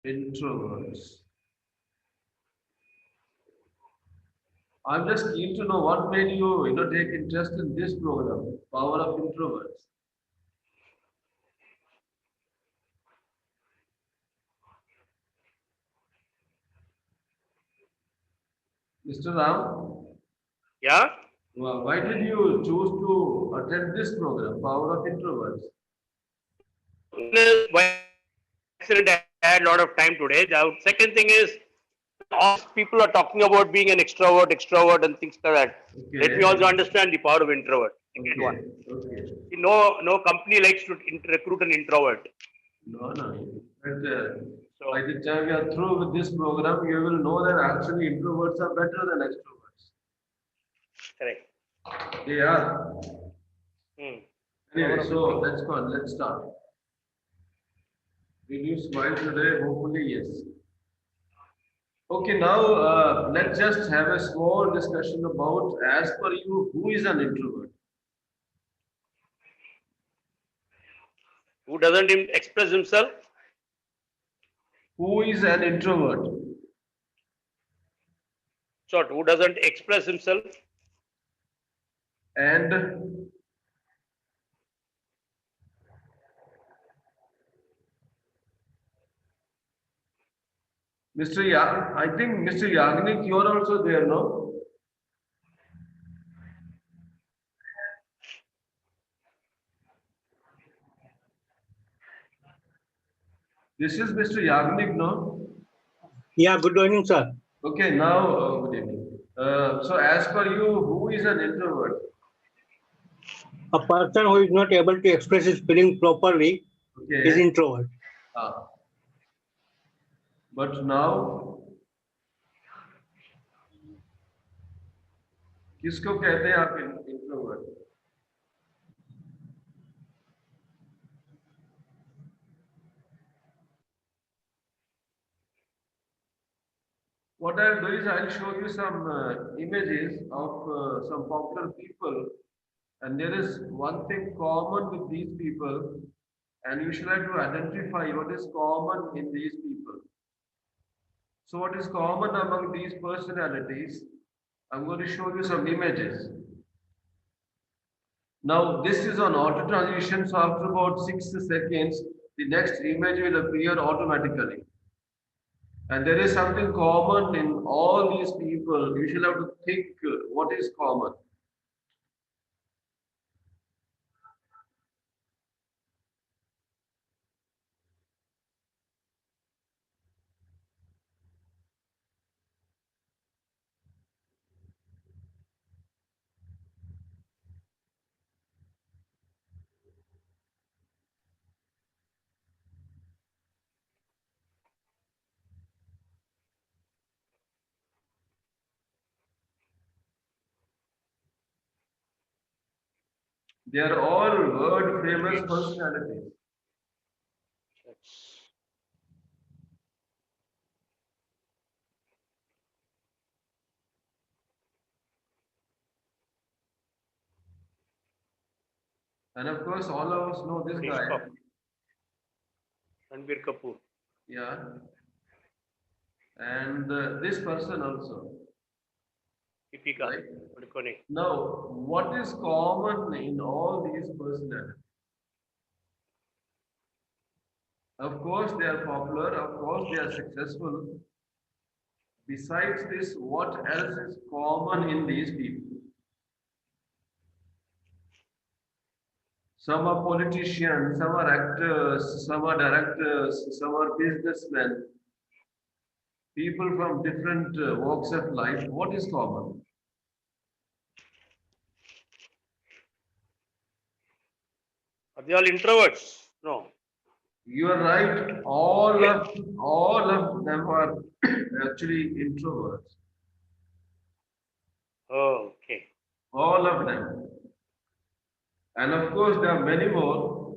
Introverts. I'm just keen to know what made you, take interest in this program, Power of Introverts. Mr. Ram, Yeah. why did you choose to attend this program, Power of Introverts? One is by accident I had a lot of time today. The second thing is all these people are talking about being an extrovert, and things like that. Let me also Okay, understand the power of introvert. Second one. okay, okay. See, no company likes to recruit an introvert. No, no. But by So the time you are through with this program, you will know that actually introverts are better than extroverts. correct. They are. Hmm. Anyway, so let's go on. Let's start. Did you smile today? Hopefully, yes. Okay, now let's just have a small discussion about, as per you, who is an introvert? Who doesn't express himself? Who is an introvert? Short. Who doesn't express himself? And Mr. I think Mr. Yagnik, you are also there, no? This is Mr. Yagnik, no? Yeah, good morning, sir. Okay, now, good evening. So, as per you, who is an introvert? A person who is not able to express his feeling properly is Okay. introvert. Ah, but now, किसको कहते हैं आप introvert? What I'll do is I'll show you some images of some popular people, and there is one thing common with these people, and you should have to identify what is common in these people. So, what is common among these personalities? I'm going to show you some images. Now, this is on auto transition, so after about 6 seconds, the next image will appear automatically. And there is something common in all these people. You should have to think what is common. They are all world famous personalities. And of course, all of us know this Rish guy. Kapoor, Ranbir Kapoor. Yeah. And this person also. Deepika Right? Padukone. Now, what is common in all these personalities? Of course, they are popular. Of course, they are successful. Besides this, what else is common in these people? Some are politicians, some are actors, some are directors, some are businessmen, people from different walks of life. What is common? Are they all introverts? No. You are right. All of them are actually introverts. Oh, okay. All of them. And of course, there are many more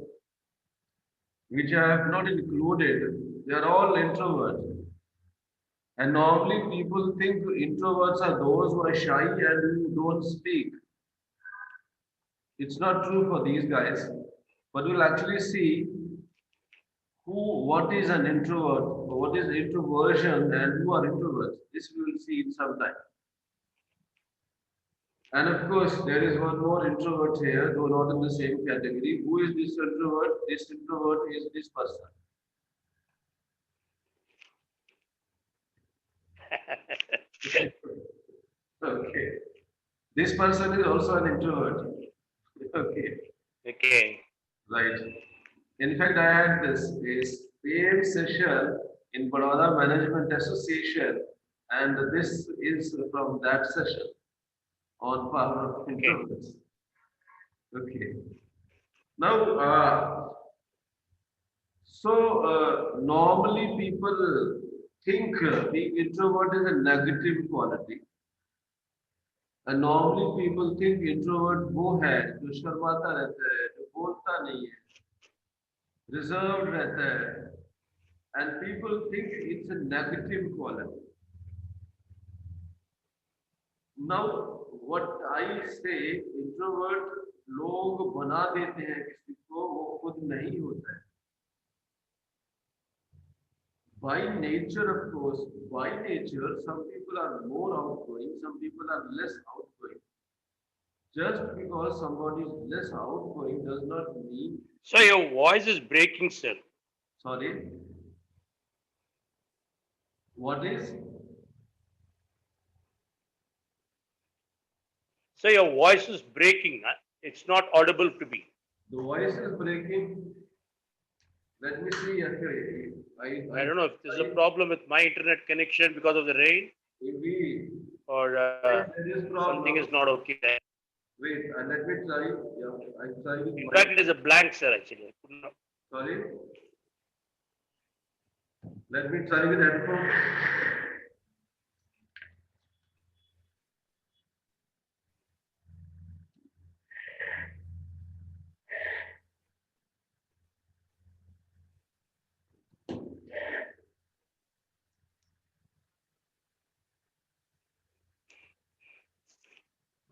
which I have not included. They are all introverts. And normally people think introverts are those who are shy and who don't speak. It's not true for these guys. But we'll actually see what is an introvert, what is introversion, and who are introverts. This we will see in some time. And of course, there is one more introvert here, though not in the same category. Who is this introvert? This introvert is this person. Okay. This person is also an introvert. Okay. Okay. Right. In fact, I had this same session in Baroda Management Association, and this is from that session on power of Okay. introverts. Okay. Now, normally people think being introvert is a negative quality. And normally people think introvert वो है जो शर्माता रहता है, जो बोलता नहीं है, reserved रहता है, and people think it's a negative quality. Now, what I say, introvert लोग बना देते हैं किसी को, वो खुद नहीं होता है. By nature, of course, by nature, some people are more outgoing, some people are less outgoing. Just because somebody is less outgoing does not mean. So your voice is breaking, sir. Sorry. What is? So your voice is breaking. Huh? It's not audible to me. The voice is breaking. Let me see. I don't know if there's a problem with my internet connection because of the rain, Maybe or something is not okay there. Wait, let me try. Yeah, I try with In my. fact, it is a blank, sir. Actually, Sorry. Let me try with headphone.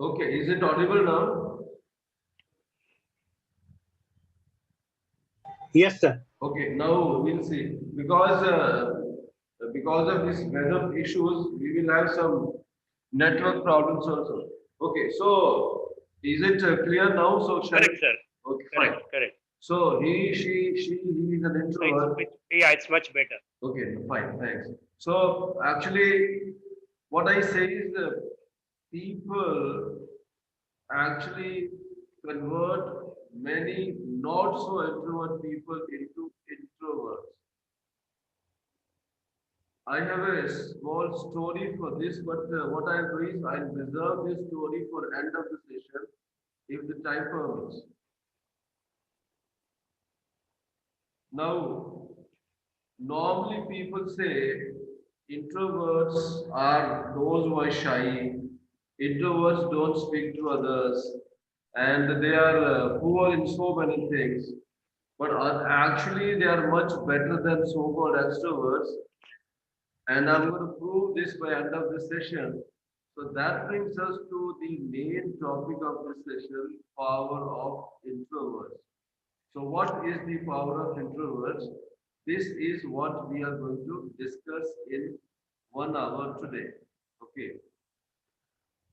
Okay, is it audible now? Yes, sir. Okay, now we'll see. Because of this weather issues, we will have some network problems also. Okay, so is it clear now? So shall correct, sir. Okay, fine. Correct. So he, she is an introvert. It's much better. Okay, fine, thanks. So actually, what I say is people actually convert many not so introvert people into introverts. I have a small story for this, but what I'll do is I'll reserve this story for end of the session if the time permits. Now, normally people say introverts are those who are shy, introverts don't speak to others, and they are poor in so many things. But actually, they are much better than so-called extroverts. And I'm going to prove this by end of the session. So that brings us to the main topic of this session, power of introverts. So what is the power of introverts? This is what we are going to discuss in 1 hour today. Okay.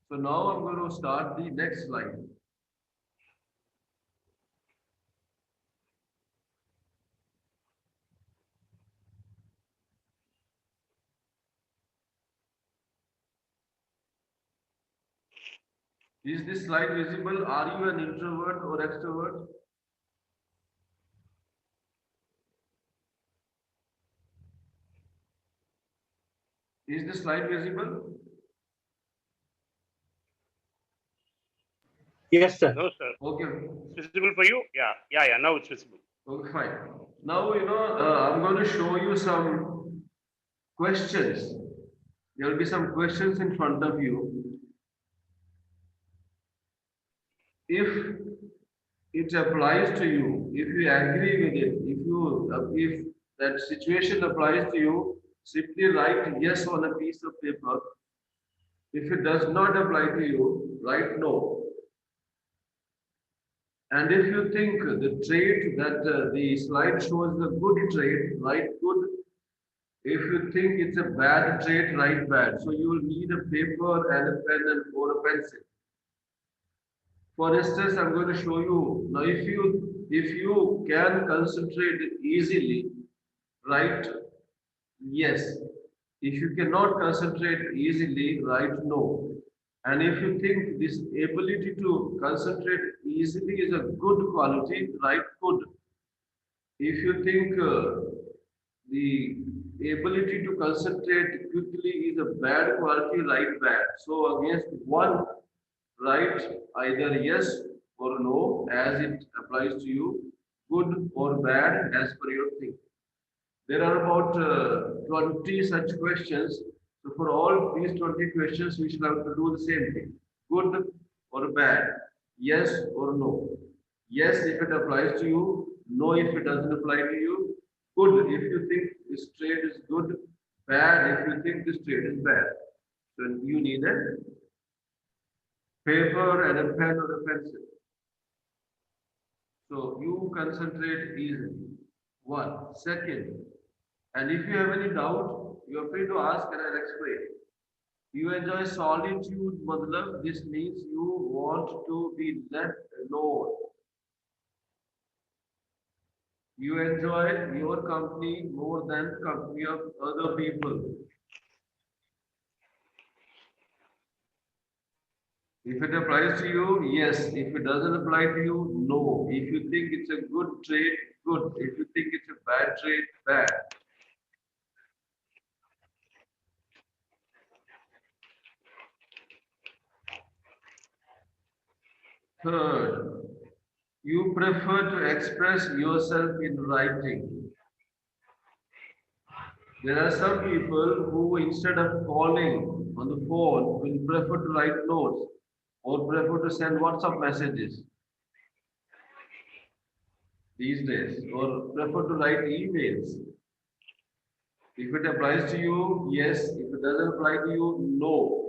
So now I'm going to start the next slide. Is this slide visible? Are you an introvert or extrovert? Is the slide visible? Yes, sir. No, sir. Okay. It's visible for you? Yeah. Now it's visible. Okay, fine. Now, I'm going to show you some questions. There will be some questions in front of you. If it applies to you, if you agree with it, if that situation applies to you, simply write yes on a piece of paper. If it does not apply to you, write no. And if you think the trait that the slide shows the good trait, write good. If you think it's a bad trait, write bad. So you will need a paper and a pen and or a pencil. For instance, I'm going to show you now. If you can concentrate easily, write yes. If you cannot concentrate easily, write no. And if you think this ability to concentrate easily is a good quality, write good. If you think the ability to concentrate quickly is a bad quality, write bad. So against one, write either yes or no as it applies to you, good or bad as per your thinking. There are about 20 such questions. So for all these 20 questions, we should have to do the same thing. Good or bad, yes or no. Yes if it applies to you, no if it doesn't apply to you. Good if you think this trade is good, bad if you think this trade is bad. So you need a paper and a pen or a pencil. So you concentrate easily. One. Second, and if you have any doubt, you are free to ask and I'll explain. You enjoy solitude, matlab, this means you want to be left alone. You enjoy your company more than company of other people. If it applies to you, yes. If it doesn't apply to you, no. If you think it's a good trade, good. If you think it's a bad trade, bad. Third, you prefer to express yourself in writing. There are some people who, instead of calling on the phone, will prefer to write notes or prefer to send WhatsApp messages these days or prefer to write emails. If it applies to you, yes. If it doesn't apply to you, no.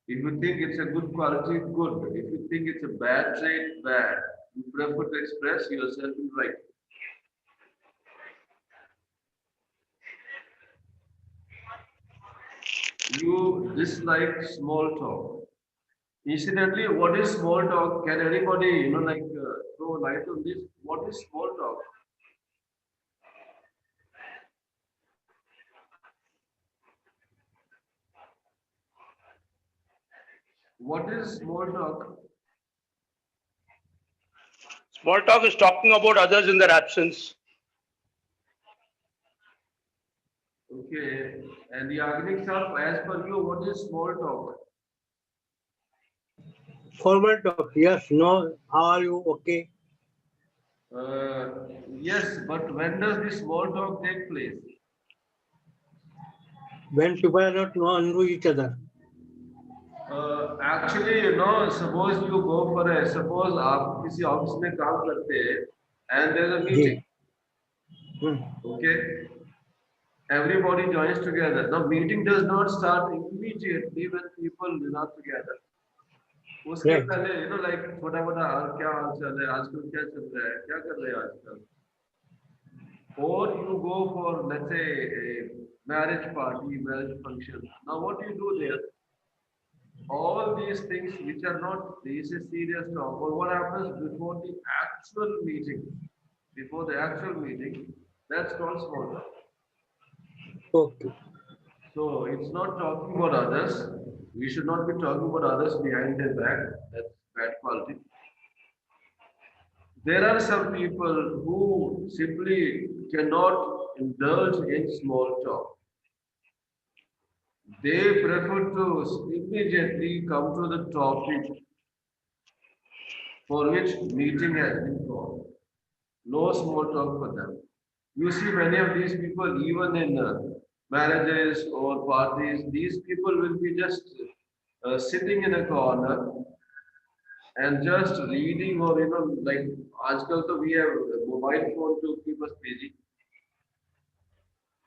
If you think it's a good quality, good. If you think it's a bad trait, bad. You prefer to express yourself in writing. You dislike small talk. Incidentally, what is small talk? Can anybody, throw light on this? What is small talk? What is small talk? Small talk is talking about others in their absence. Okay. And the Yagnik sir, as per you, what is small talk? Formal talk. Yes, no. How are you? Okay. Yes, but when does the small talk take place? When people are not known to each other. Actually, suppose you go for a, suppose आप किसी office में काम करते हैं and there's a ji. meeting, okay? Everybody joins together. Now, meeting does not start immediately when people are together. उसके Right. पहले like छोटा मोटा क्या हाल चाल है आजकल क्या चल रहा है क्या कर रहे हैं आजकल or you go for let's say a marriage party marriage function. Now what do you do there? All these things which are not this is serious talk or what happens before the actual meeting, before the actual meeting, that's called small talk. Okay. So it's not talking about others. We should not be talking about others behind their back. That's bad quality. There are some people who simply cannot indulge in small talk. They prefer to immediately come to the topic for which meeting has been called. No small talk for them. You see many of these people, even in marriages or parties, these people will be just sitting in a corner and just reading or like आजकल तो we have a mobile phone to keep us busy.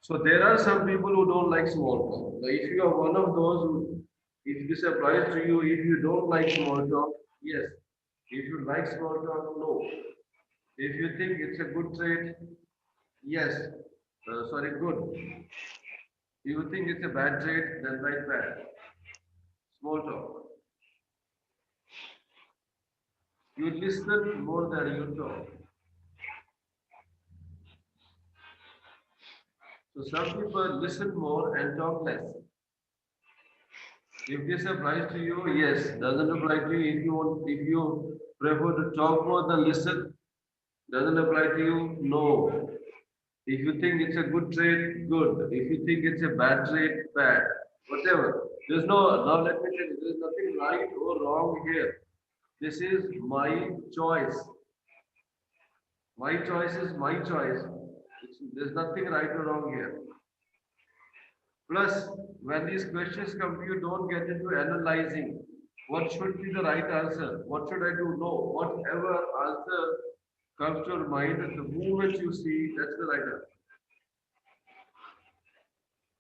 So there are some people who don't like small talk. So if you are one of those who, if this applies to you, if you don't like small talk, yes, If you like small talk, no. If you think it's a good trait, yes. Sorry, good. If you think it's a bad trait, then write bad. Small talk. You listen more than you talk. So some people listen more and talk less. If this applies to you, yes. Doesn't apply to you. If you prefer to talk more than listen, doesn't apply to you. No. If you think it's a good trait, good. If you think it's a bad trait, bad. Whatever. There's no. Now let me tell you, there's nothing right or wrong here. This is my choice. My choice is my choice. There's nothing right or wrong here. Plus, when these questions come to you, don't get into analyzing what should be the right answer. What should I do? No. Whatever answer comes to your mind, the moment you see, that's the right answer.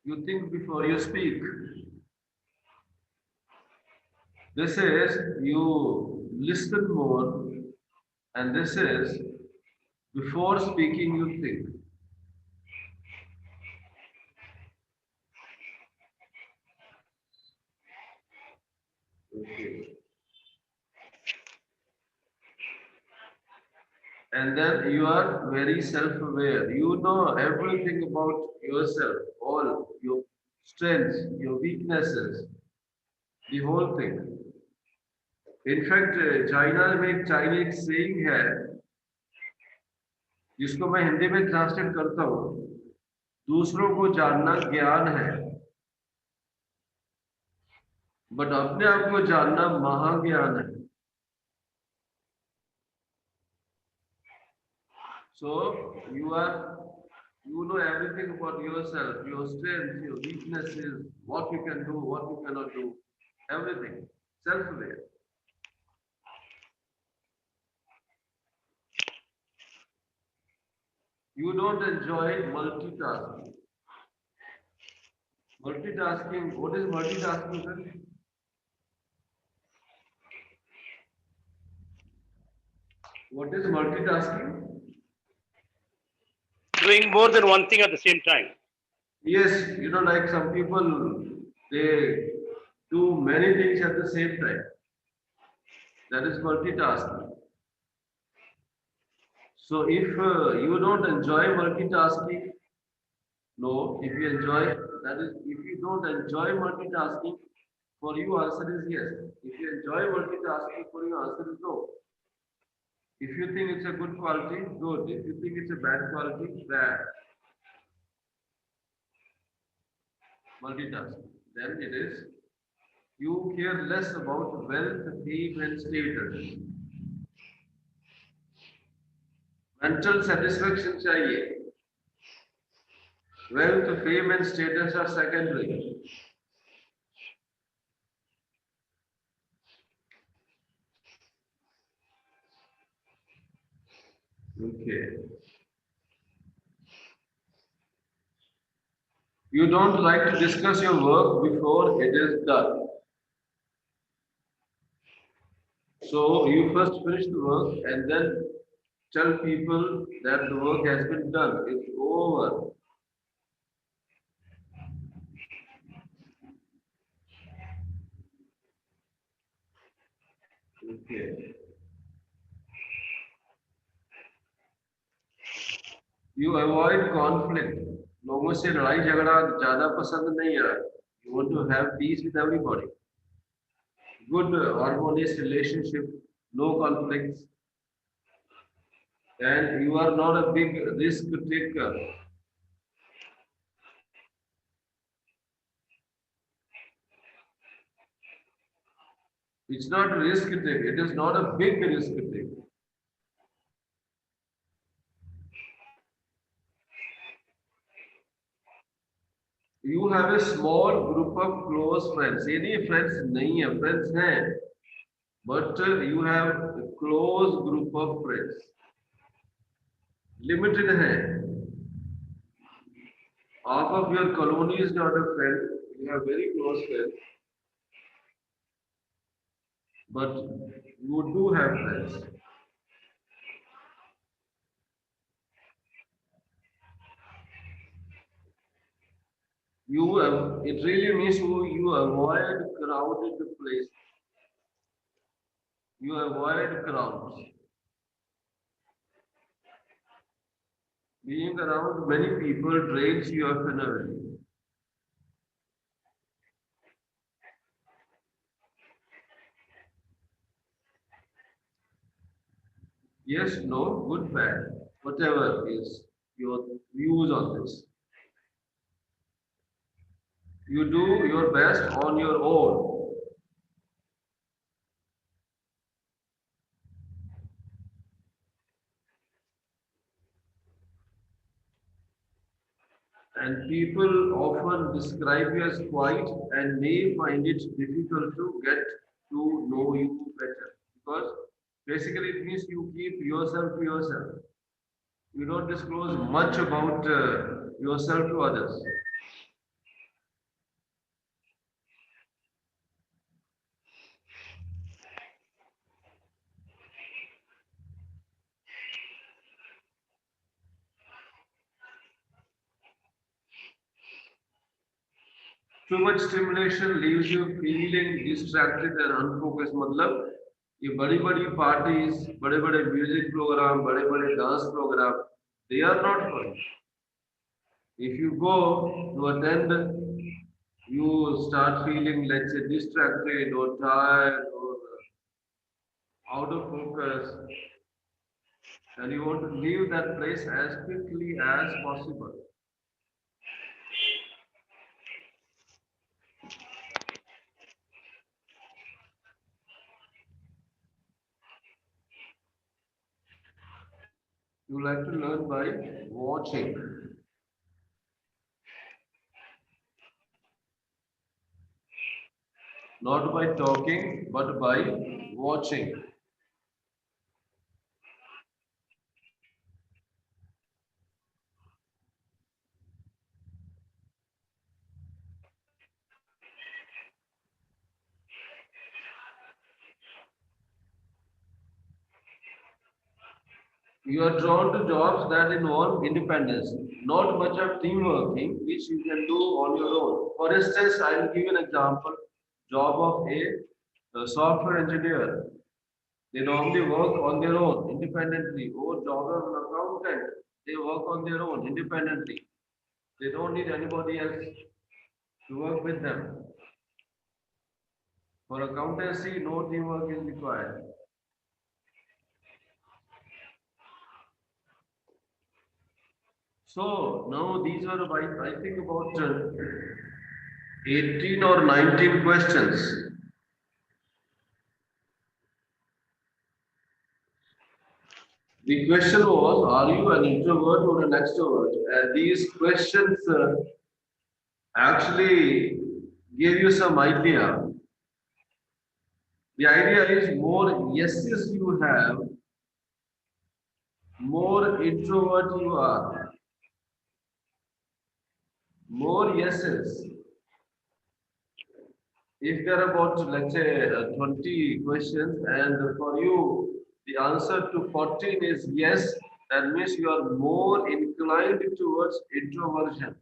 You think before you speak. This is you listen more, and this is before speaking, you think. Okay. And then you are very self-aware. You know everything about yourself, all your strengths, your weaknesses, the whole thing. In fact, China में एक Chinese saying है जिसको मैं हिंदी में translate करता हूँ दूसरों को जानना ज्ञान है बट अपने आप को जानना महाज्ञान है so you know everything about yourself your strengths your weaknesses what you can do what you cannot do everything self-aware you don't enjoy multitasking what is multitasking sir? What is multitasking? Doing more than one thing at the same time. Yes, like some people, they do many things at the same time. That is multitasking. So if you don't enjoy multitasking, no. If you enjoy, that is, if you don't enjoy multitasking, for you answer is yes. If you enjoy multitasking, for you answer is no. If you think it's a good quality, good. If you think it's a bad quality, bad. Multitasking. Then it is you care less about wealth, fame, and status. Mental satisfaction चाहिए. Wealth, fame, and status are secondary. Okay. You don't like to discuss your work before it is done. So you first finish the work and then tell people that the work has been done. It's over. Okay. You avoid conflict. लोगों से लड़ाई झगड़ा ज्यादा पसंद नहीं है. You want to have peace with everybody. Good harmonious relationship, no conflicts, and you are not a big risk taker. It's not a risk taker. It is not a big risk taker. You have a small group of close friends. Any friends नहीं है, friends हैं, but you have a close group of friends. Limited है. Half of your colony is not a friend. You have very close friends. but you do have friends. It really means you avoid crowded place. You avoid crowds. Being around many people drains your energy. Yes, no, good, bad, whatever is your views on this. You do your best on your own. And people often describe you as quiet and may find it difficult to get to know you better. Because basically it means you keep yourself to yourself. You don't disclose much about yourself to others. Too much stimulation leaves you feeling distracted and unfocused. मतलब ये बड़ी बड़ी parties, बड़े बड़े music program, बड़े बड़े dance program, they are not for you. If you go to attend, you start feeling, let's say, distracted or tired or out of focus, and you want to leave that place as quickly as possible. You like to learn by watching, not by talking, but by watching. You are drawn to jobs that involve independence, not much of team working, which you can do on your own. For instance, I will give an example: job of a software engineer. They normally work on their own independently. Or job of an accountant, they work on their own independently. They don't need anybody else to work with them. For accountancy, no teamwork is required. So now these are I think about 18 or 19 questions. The question was, are you an introvert or an extrovert? And these questions actually give you some idea. The idea is more yeses you have, more introvert you are. More yeses. If there are about, let's say, 20 questions, and for you, the answer to 14 is yes, that means you are more inclined towards introversion.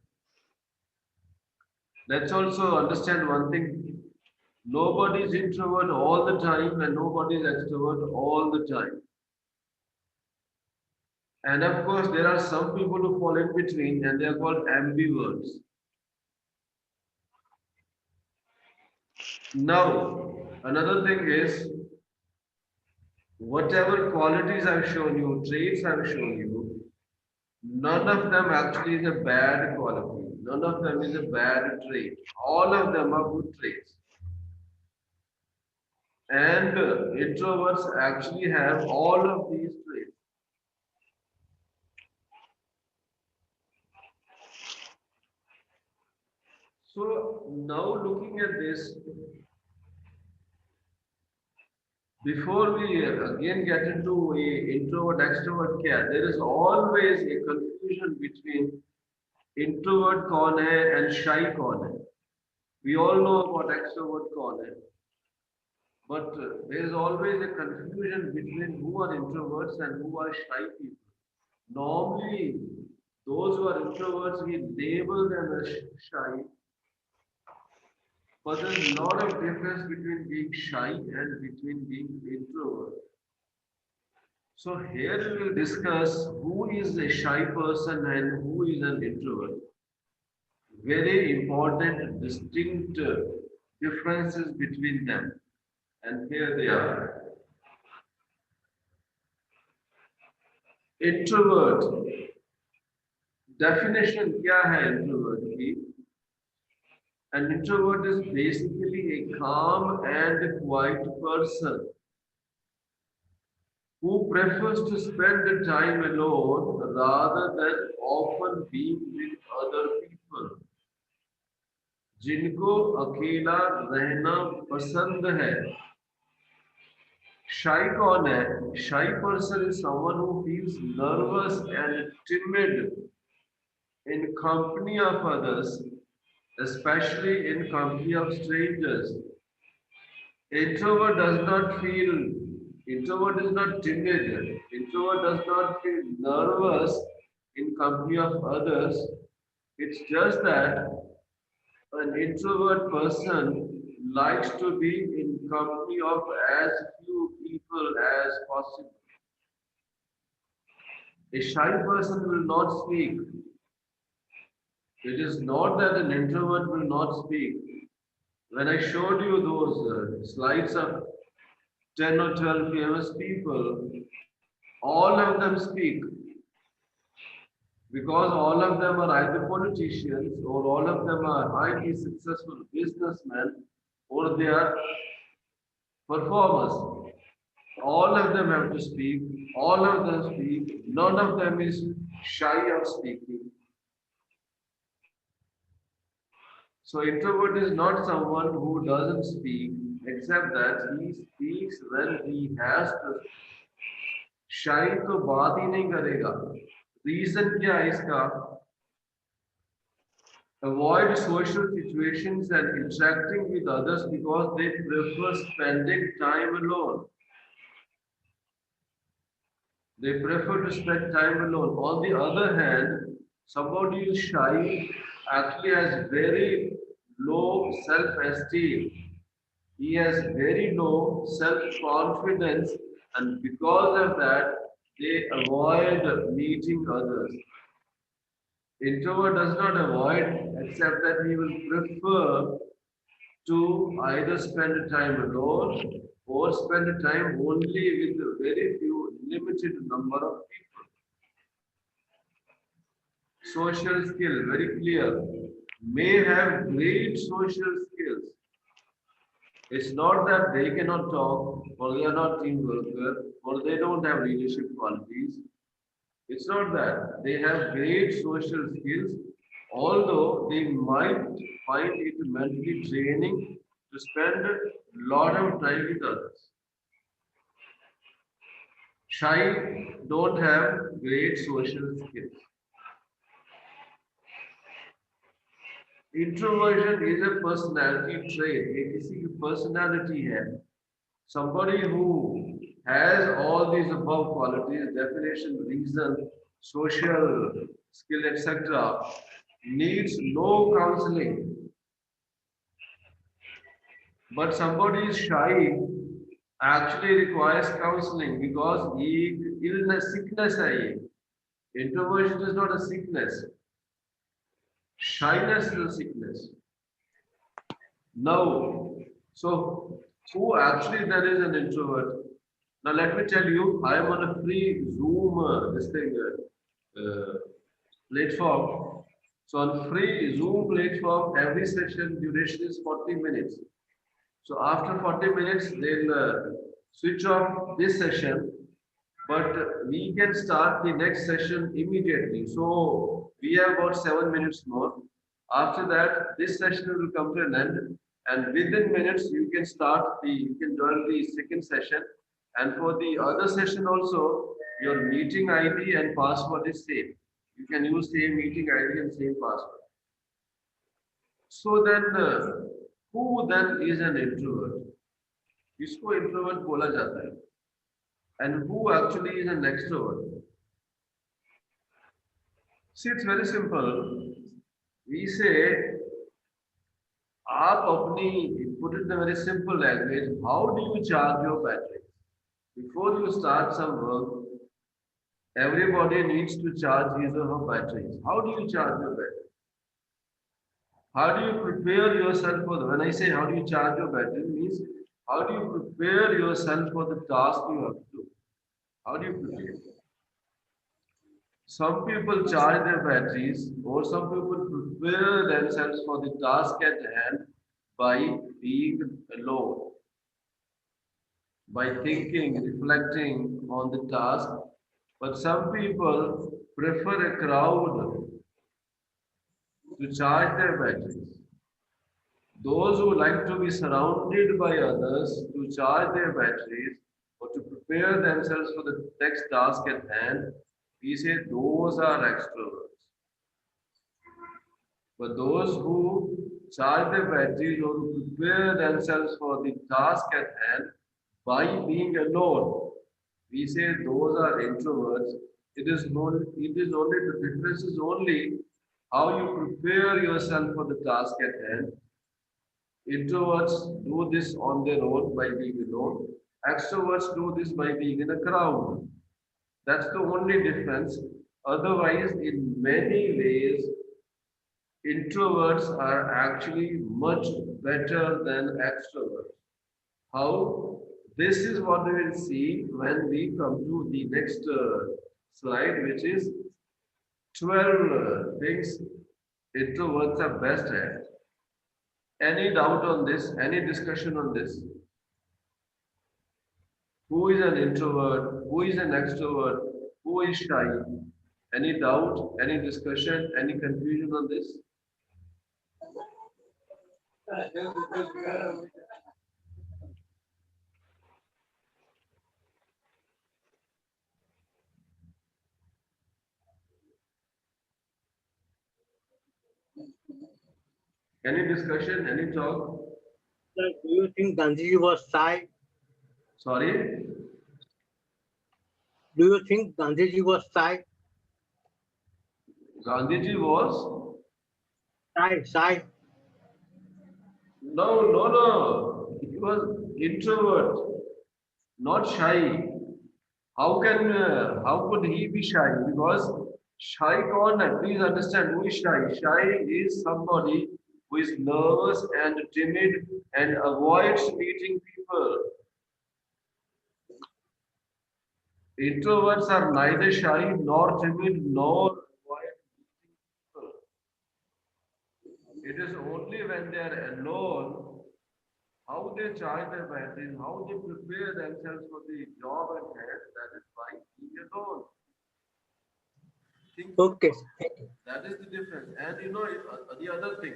Let's also understand one thing. Nobody is introvert all the time, and nobody is extrovert all the time. And of course, there are some people who fall in between, and they are called ambiverts. Now, another thing is, whatever qualities I've shown you, traits I've shown you, none of them actually is a bad quality. None of them is a bad trait. All of them are good traits. And introverts actually have all of these traits. So now looking at this, before we again get into a introvert extrovert care, there is always a confusion between introvert corner and shy corner. We all know about extrovert corner. But there is always a confusion between who are introverts and who are shy people. Normally, those who are introverts, we label them as shy, but there's a lot of difference between being shy and between being introvert. So here we will discuss who is a shy person and who is an introvert. Very important, distinct differences between them. And here they are. Introvert. Definition क्या है introvert की? An introvert is basically a calm and quiet person who prefers to spend the time alone rather than often being with other people. जिनको अकेला रहना पसंद है. Shy कौन है? Shy person is someone who feels nervous and timid in company of others, especially in company of strangers. Introvert does not feel, introvert is not timid. Introvert does not feel nervous in company of others. It's just that an introvert person likes to be in company of as few people as possible. A shy person will not speak. It is not that an introvert will not speak. When I showed you those slides of 10 or 12 famous people, all of them speak because all of them are either politicians or all of them are highly successful businessmen or they are performers. All of them have to speak, all of them speak, none of them is shy of speaking. So introvert is not someone who doesn't speak, except that he speaks when he has to. Shy तो बात ही नहीं करेगा. Reason क्या है इसका? Avoid social situations and interacting with others because they prefer spending time alone. They prefer to spend time alone. On the other hand, somebody who is shy actually has very low self-esteem. He has very low self-confidence, and because of that, they avoid meeting others. Introvert does not avoid, except that he will prefer to either spend time alone or spend time only with a very few limited number of people. Social skill, very clear. May have great social skills. It's not that they cannot talk or they are not team worker or they don't have leadership qualities. It's not that. They have great social skills, although they might find it mentally draining to spend a lot of time with others. Shy don't have great social skills. Introversion is a personality trait. ये किसी की personality है. Somebody who has all these above qualities, definition, reason, social skill, etc., needs no counseling. But somebody is shy actually requires counseling because he illness, sickness है ये. Introversion is not a sickness. Shyness is a sickness. Now, so who actually then is an introvert? Now let me tell you, I am on a free Zoom platform. So on free Zoom platform, every session duration is 40 minutes. So after 40 minutes, they'll switch off this session, but we can start the next session immediately. So we have about 7 minutes more. After that, this session will come to an end, and within minutes you can you can join the second session. And for the other session also, your meeting ID and password is same. You can use same meeting ID and same password. So then, who then is an introvert? इसको introvert बोला जाता है. And who actually is an extrovert? See, it's very simple. We say, आप अपनी, put it in a very simple language, how do you charge your battery? Before you start some work, everybody needs to charge his or her batteries. How do you charge your battery? How do you prepare yourself for the, when I say how do you charge your battery, means how do you prepare yourself for the task you have to do? How do you prepare? Some people charge their batteries, or some people prepare themselves for the task at hand by being alone, by thinking, reflecting on the task. But some people prefer a crowd to charge their batteries. Those who like to be surrounded by others to charge their batteries or to prepare themselves for the next task at hand, we say those are extroverts. But those who charge their batteries or who prepare themselves for the task at hand by being alone, we say those are introverts. It is only the difference is only how you prepare yourself for the task at hand. Introverts do this on their own by being alone. Extroverts do this by being in a crowd. That's the only difference. Otherwise, in many ways, introverts are actually much better than extroverts. How? This is what we will see when we come to the next slide, which is 12 things introverts are best at. Any doubt on this? Any discussion on this? Who is an introvert? Who is an extrovert? Who is shy? Any doubt? Any discussion? Any confusion on this? Any discussion? Any talk? Sir, do you think Gandhiji was shy? Sorry? Do you think Gandhiji was shy? Gandhiji was? Shy. No. He was introvert, not shy. How could he be shy? Because shy kaun hai? Please understand who is shy. Shy is somebody who is nervous and timid and avoids meeting people. Introverts are neither shy nor timid nor avoid meeting people. It is only when they are alone how they charge their batteries, how they prepare themselves for the job at hand, that is by being alone. Think Okay. Thank you. that is the difference. And you know, the other thing,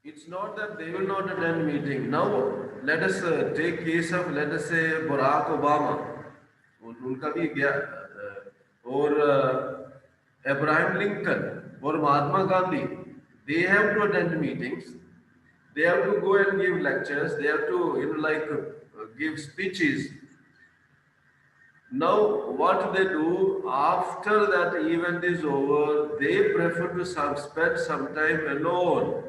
it's not that they will not attend meeting. Now, let us take case of, let us say, Barack Obama. उनका भी गया और Abraham Lincoln or Mahatma Gandhi. They have to attend meetings. They have to go and give lectures. They have to, give speeches. Now, what they do after that event is over, they prefer to spend some time alone.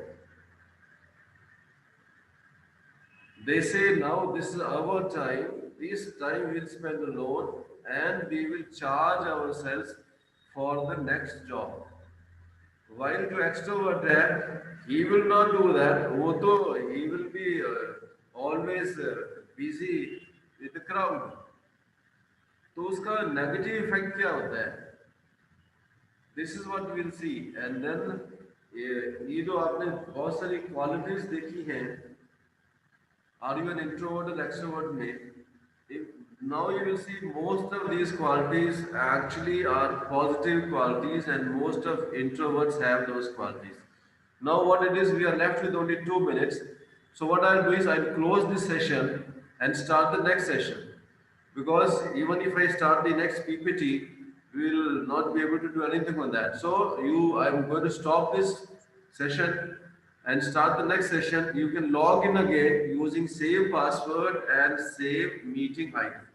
They say, now this is our time, this time we'll spend alone and we will charge ourselves for the next job. While to extrovert that, he will not do that. He will be always busy with the crowd. तो उसका negative effect क्या होता है? This is what we will see. And then ये जो आपने बहुत सारी क्वालिटीज देखी हैं, आर यू एन इंट्रोवर्ट और एक्सट्रोवर्ट में, now you will see most of these qualities actually are positive qualities and most of introverts have those qualities. Now what it is, we are left with only 2 minutes. So what I'll do is I'll close this session and start the next session. Because even if I start the next PPT, we will not be able to do anything on that. So I'm going to stop this session and start the next session, you can log in again using same password and same meeting ID.